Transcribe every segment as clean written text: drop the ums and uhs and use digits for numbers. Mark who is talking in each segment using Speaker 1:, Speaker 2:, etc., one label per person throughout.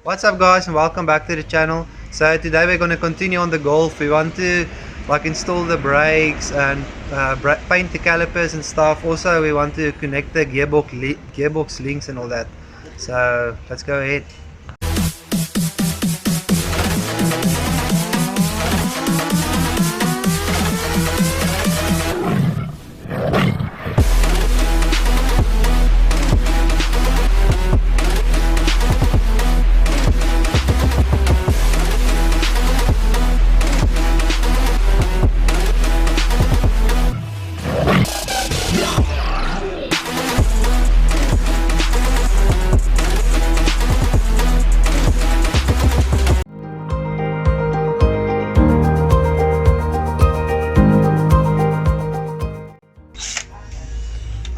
Speaker 1: What's up guys, and welcome back to the channel. So today we're going to continue on the Golf. We want to install the brakes and paint the calipers and stuff. Also we want to connect the gearbox links and all that. So let's go ahead.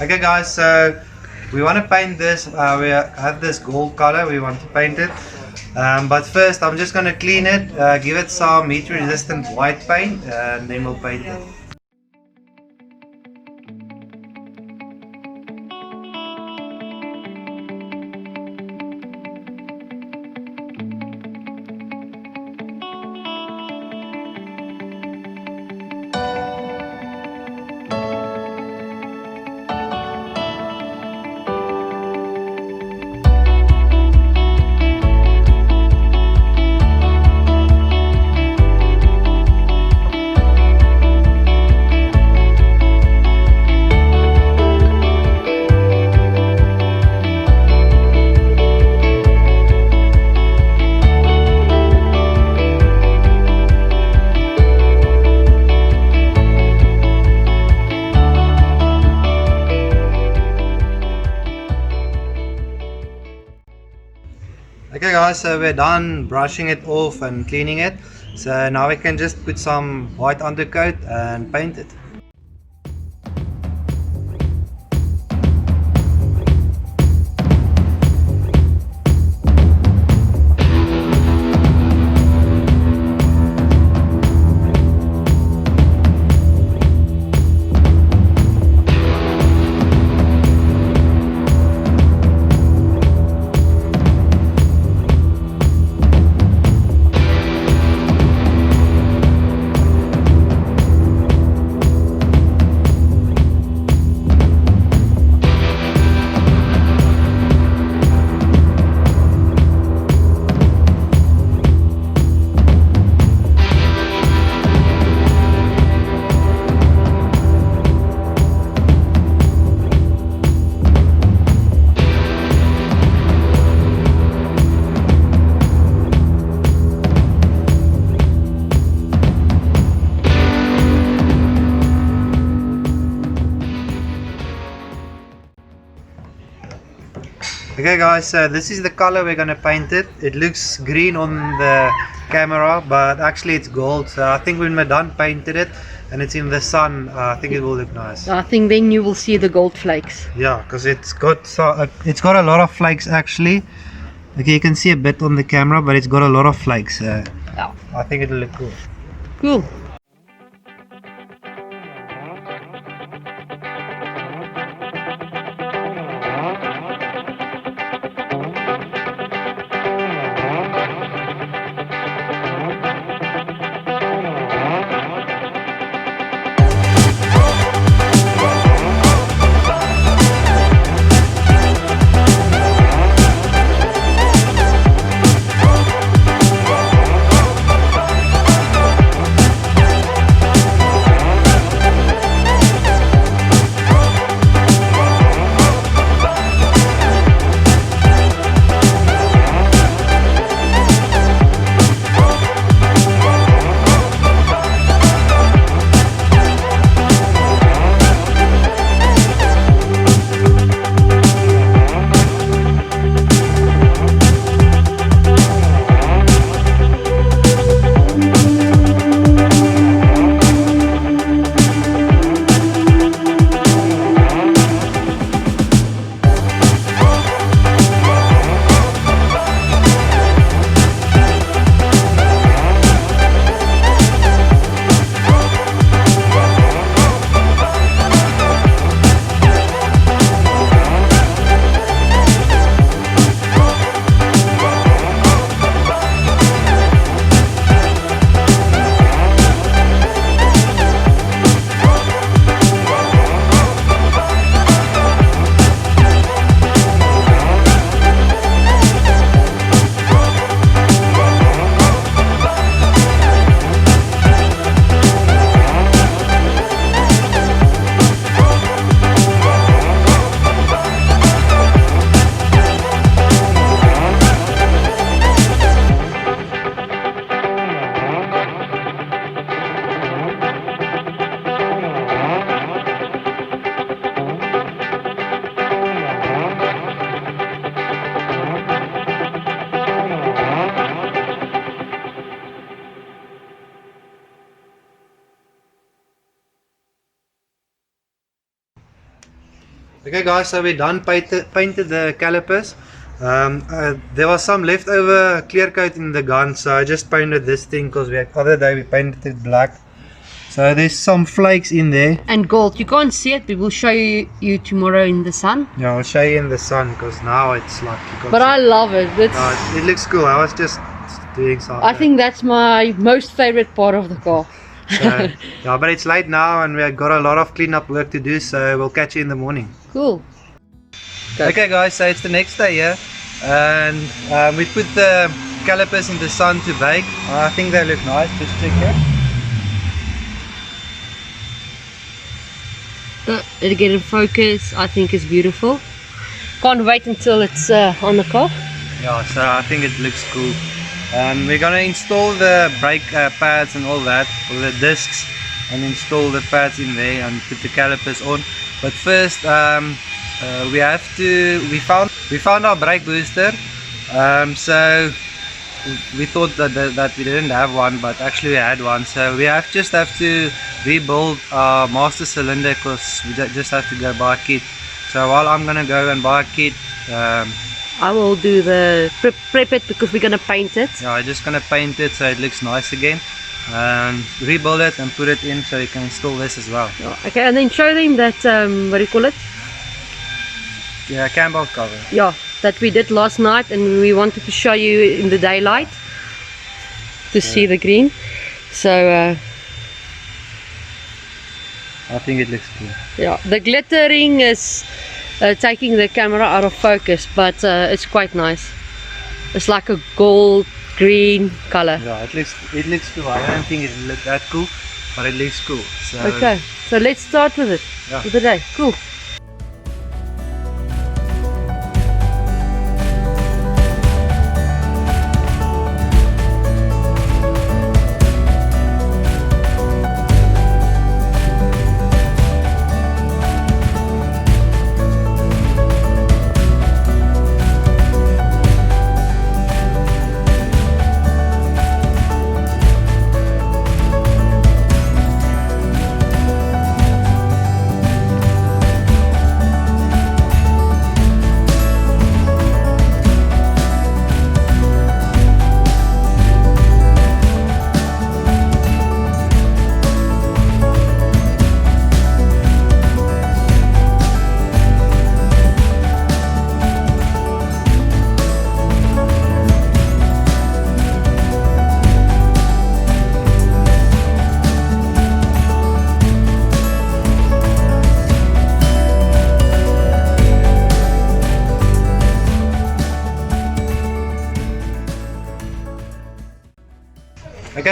Speaker 1: Okay guys, so we want to paint this. We have this gold color, we want to paint it, but first I'm just going to clean it, give it some heat resistant white paint, and then we'll paint it. Okay guys, so we're done brushing it off and cleaning it. So now we can just put some white undercoat and paint it. Okay guys, so this is the color we're gonna paint it. It looks green on the camera, but actually it's gold. So I think when we're done painted it and it's in the sun, I think it will look nice.
Speaker 2: I think then you will see the gold flakes.
Speaker 1: Yeah, because it's got a lot of flakes actually. Okay, you can see a bit on the camera, but it's got a lot of flakes.
Speaker 2: Yeah.
Speaker 1: I think it'll look cool.
Speaker 2: Cool.
Speaker 1: Okay guys, so we done painted the calipers. There was some leftover clear coat in the gun, so I just painted this thing because the other day we painted it black. So there's some flakes in there.
Speaker 2: And gold. You can't see it, but we'll show you tomorrow in the sun.
Speaker 1: Yeah, I'll show you in the sun because now it's like you
Speaker 2: But I love it. It's,
Speaker 1: it looks cool. I was just doing something.
Speaker 2: I think that's my most favorite part of the car.
Speaker 1: So, yeah, but it's late now and we've got a lot of cleanup work to do, so we'll catch you in the morning.
Speaker 2: Cool.
Speaker 1: Okay guys, so it's the next day here, and we put the calipers in the sun to bake. I think they look nice. Just check here.
Speaker 2: It'll get in focus. I think it's beautiful. Can't wait until it's on the car.
Speaker 1: Yeah, so I think it looks cool. We're gonna install the brake pads and all that, all the discs, and install the pads in there and put the calipers on. But first, we found our brake booster. So we thought that we didn't have one, but actually we had one. So we just have to rebuild our master cylinder because we just have to go buy a kit. So while I'm gonna go and buy a kit,
Speaker 2: I will do the prep it because we're gonna paint it.
Speaker 1: yeah, I'm just gonna paint it so it looks nice again, and rebuild it and put it in so you can install this as well.
Speaker 2: Okay, and then show them that what do you call it?
Speaker 1: Yeah, Campbell cover.
Speaker 2: Yeah, that we did last night, and we wanted to show you in the daylight to see the green. So
Speaker 1: I think it looks cool.
Speaker 2: yeah, the glittering is taking the camera out of focus, but it's quite nice. It's like a gold green color.
Speaker 1: Yeah, it looks cool. I don't think it looks that cool, but it looks cool. So
Speaker 2: Okay, so let's start with it.
Speaker 1: Yeah.
Speaker 2: With the day. Cool.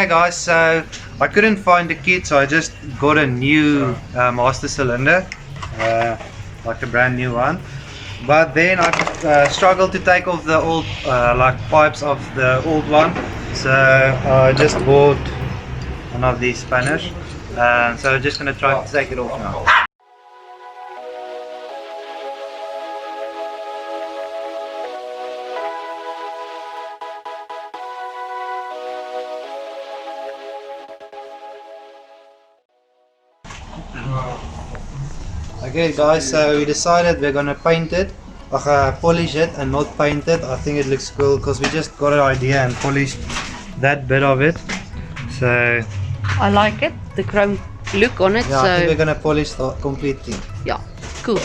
Speaker 1: okay guys, so I couldn't find the kit, so I just got a new master cylinder, like a brand new one. But then I struggled to take off the old like pipes of the old one, so I just bought one of these spanners, so I'm just gonna try to take it off now. Okay guys, so we decided we're gonna paint it, polish it and not paint it. I think it looks cool because we just got an idea and polished that bit of it. So
Speaker 2: I like it, the chrome look on it.
Speaker 1: yeah,
Speaker 2: So
Speaker 1: I think we're gonna polish the complete thing.
Speaker 2: yeah, cool.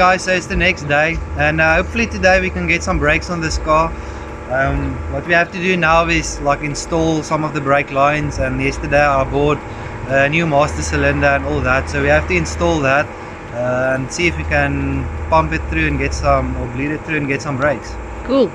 Speaker 1: guys, so it's the next day, and hopefully today we can get some brakes on this car. What we have to do now is like install some of the brake lines, and yesterday I bought a new master cylinder and all that, so we have to install that and see if we can pump it through and get some, or bleed it through and get some brakes.
Speaker 2: Cool.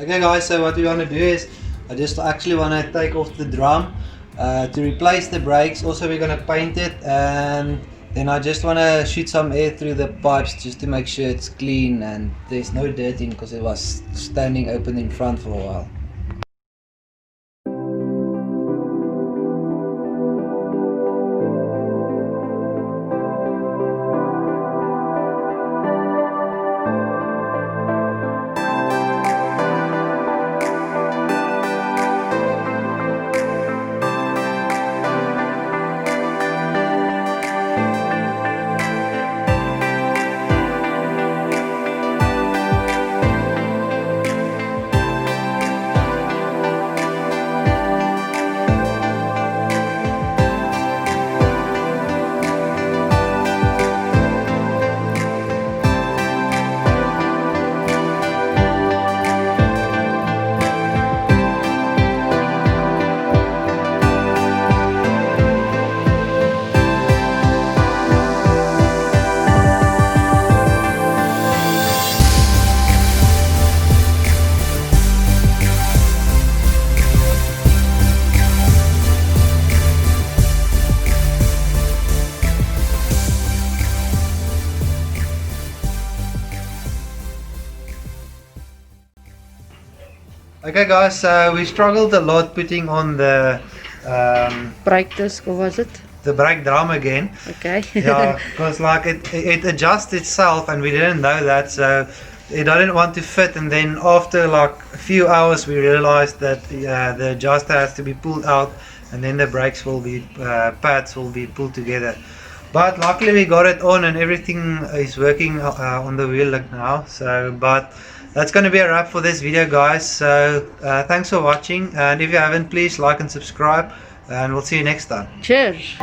Speaker 1: Okay guys, so what we want to do is I just actually want to take off the drum to replace the brakes. Also we're going to paint it, and then I just want to shoot some air through the pipes just to make sure it's clean and there's no dirt in, because it was standing open in front for a while. Okay guys, so we struggled a lot putting on the
Speaker 2: Brake disc, or was it?
Speaker 1: the brake drum again.
Speaker 2: Okay.
Speaker 1: Yeah, because like it adjusts itself, and we didn't know that, so it didn't want to fit. And then after like a few hours we realized that the adjuster has to be pulled out, and then the brakes will be pads will be pulled together. But luckily we got it on and everything is working on the wheel like now. So but that's going to be a wrap for this video guys. So thanks for watching, and if you haven't, please like and subscribe, and we'll see you next time.
Speaker 2: Cheers.